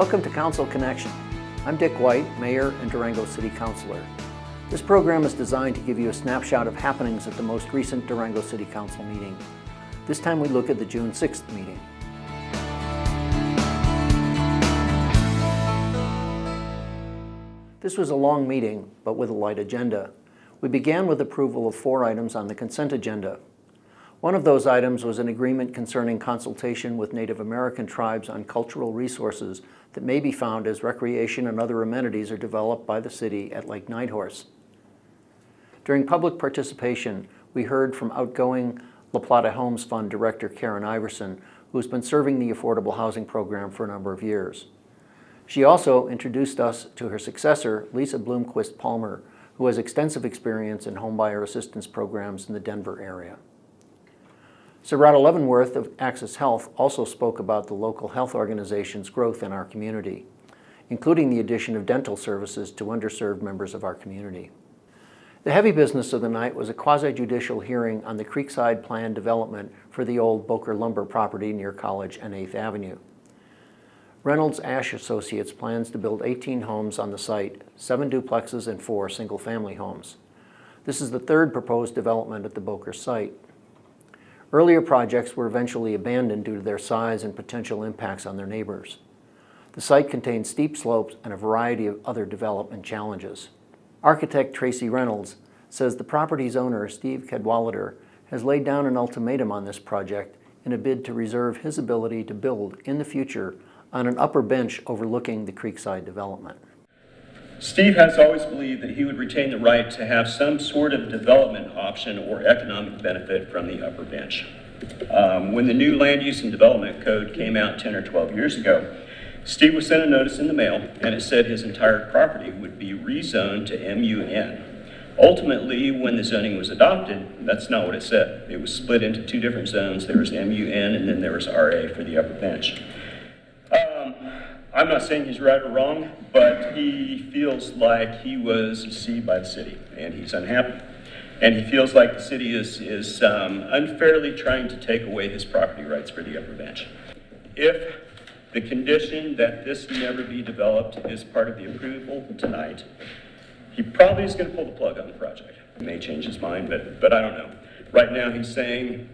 Welcome to Council Connection. I'm Dick White, Mayor and Durango City Councilor. This program is designed to give you a snapshot of happenings at the most recent Durango City Council meeting. This time we look at the June 6th meeting. This was a long meeting, but with a light agenda. We began with approval of 4 items on the consent agenda. One of those items was an agreement concerning consultation with Native American tribes on cultural resources that may be found as recreation and other amenities are developed by the city at Lake Nighthorse. During public participation, we heard from outgoing La Plata Homes Fund Director Karen Iverson, who has been serving the affordable housing program for a number of years. She also introduced us to her successor, Lisa Bloomquist Palmer, who has extensive experience in homebuyer assistance programs in the Denver area. Sarada Leavenworth of Access Health also spoke about the local health organization's growth in our community, including the addition of dental services to underserved members of our community. The heavy business of the night was a quasi-judicial hearing on the Creekside Plan development for the old Boker Lumber property near College and 8th Avenue. Reynolds Ash Associates plans to build 18 homes on the site, 7 duplexes and 4 single-family homes. This is the 3rd proposed development at the Boker site. Earlier projects were eventually abandoned due to their size and potential impacts on their neighbors. The site contains steep slopes and a variety of other development challenges. Architect Tracy Reynolds says the property's owner, Steve Cadwallader, has laid down an ultimatum on this project in a bid to reserve his ability to build in the future on an upper bench overlooking the Creekside development. Steve has always believed that he would retain the right to have some sort of development option or economic benefit from the upper bench. When the new Land Use and Development Code came out 10 or 12 years ago, Steve was sent a notice in the mail, and it said his entire property would be rezoned to MUN. Ultimately, when the zoning was adopted, that's not what it said. It was split into 2 different zones. There was MUN, and then there was RA for the upper bench. I'm not saying he's right or wrong, but he feels like he was deceived by the city, and he's unhappy. And he feels like the city is unfairly trying to take away his property rights for the upper bench. If the condition that this never be developed is part of the approval tonight, he probably is going to pull the plug on the project. He may change his mind, but I don't know. Right now he's saying,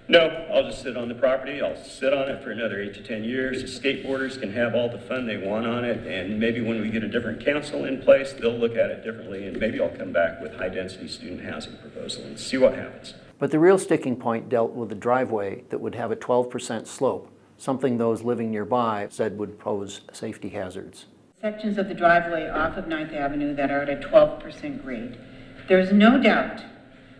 no, I'll just sit on the property. I'll sit on it for another 8 to 10 years. The skateboarders can have all the fun they want on it, and maybe when we get a different council in place, they'll look at it differently, and maybe I'll come back with high-density student housing proposal and see what happens. But the real sticking point dealt with the driveway that would have a 12% slope, something those living nearby said would pose safety hazards. Sections of the driveway off of 9th Avenue that are at a 12% grade. There's no doubt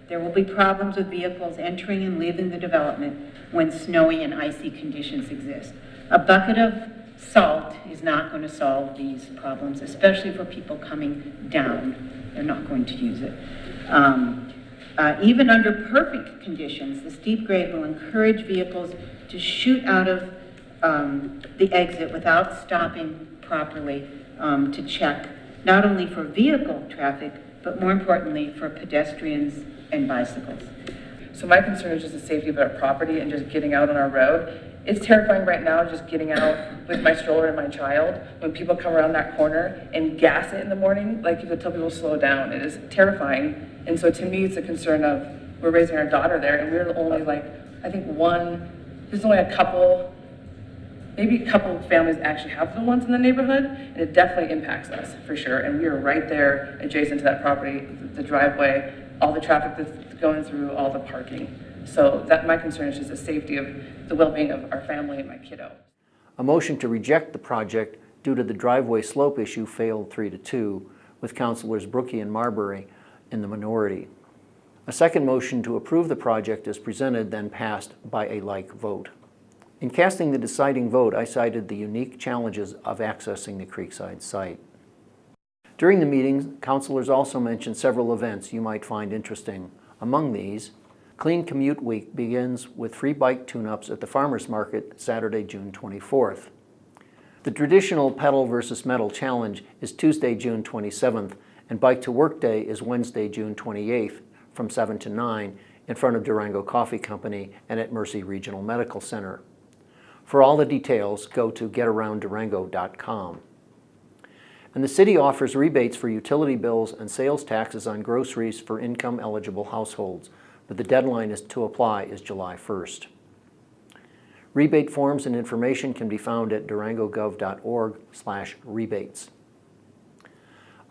there will be problems with vehicles entering and leaving the development when snowy and icy conditions exist. A bucket of salt is not going to solve these problems, especially for people coming down. They're not going to use it. Even under perfect conditions, the steep grade will encourage vehicles to shoot out of the exit without stopping properly to check, not only for vehicle traffic, but more importantly for pedestrians and bicycles. So my concern is just the safety of our property and just getting out on our road. It's terrifying right now just getting out with my stroller and my child when people come around that corner and gas it in the morning, like you could tell people to slow down. It is terrifying. And so to me, it's a concern of we're raising our daughter there and we're only there's only a couple, maybe a couple of families actually have the ones in the neighborhood, and it definitely impacts us for sure. And we are right there adjacent to that property, the driveway, all the traffic that's going through, all the parking. So that my concern is just the safety of the well-being of our family and my kiddo. A motion to reject the project due to the driveway slope issue failed 3-2, with Councilors Brookie and Marbury in the minority. A second motion to approve the project as presented then passed by a like vote. In casting the deciding vote, I cited the unique challenges of accessing the Creekside site. During the meeting, councilors also mentioned several events you might find interesting. Among these, Clean Commute Week begins with free bike tune-ups at the Farmers Market Saturday, June 24th. The traditional Pedal versus Metal Challenge is Tuesday, June 27th, and Bike to Work Day is Wednesday, June 28th from 7 to 9 in front of Durango Coffee Company and at Mercy Regional Medical Center. For all the details, go to getarounddurango.com. And the city offers rebates for utility bills and sales taxes on groceries for income-eligible households, but the deadline to apply is July 1st. Rebate forms and information can be found at durangogov.org/rebates.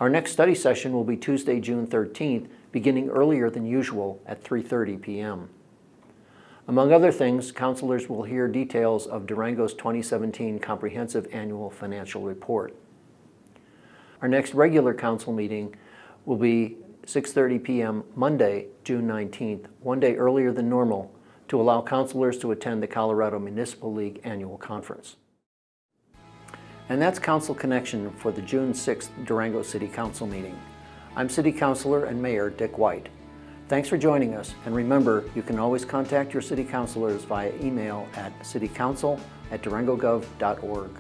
Our next study session will be Tuesday, June 13th, beginning earlier than usual at 3:30 p.m. Among other things, counselors will hear details of Durango's 2017 Comprehensive Annual Financial Report. Our next regular council meeting will be 6:30 p.m. Monday, June 19th, one day earlier than normal, to allow counselors to attend the Colorado Municipal League Annual Conference. And that's Council Connection for the June 6th Durango City Council meeting. I'm City Councilor and Mayor Dick White. Thanks for joining us, and remember, you can always contact your city councilors via email at citycouncil@durangogov.org.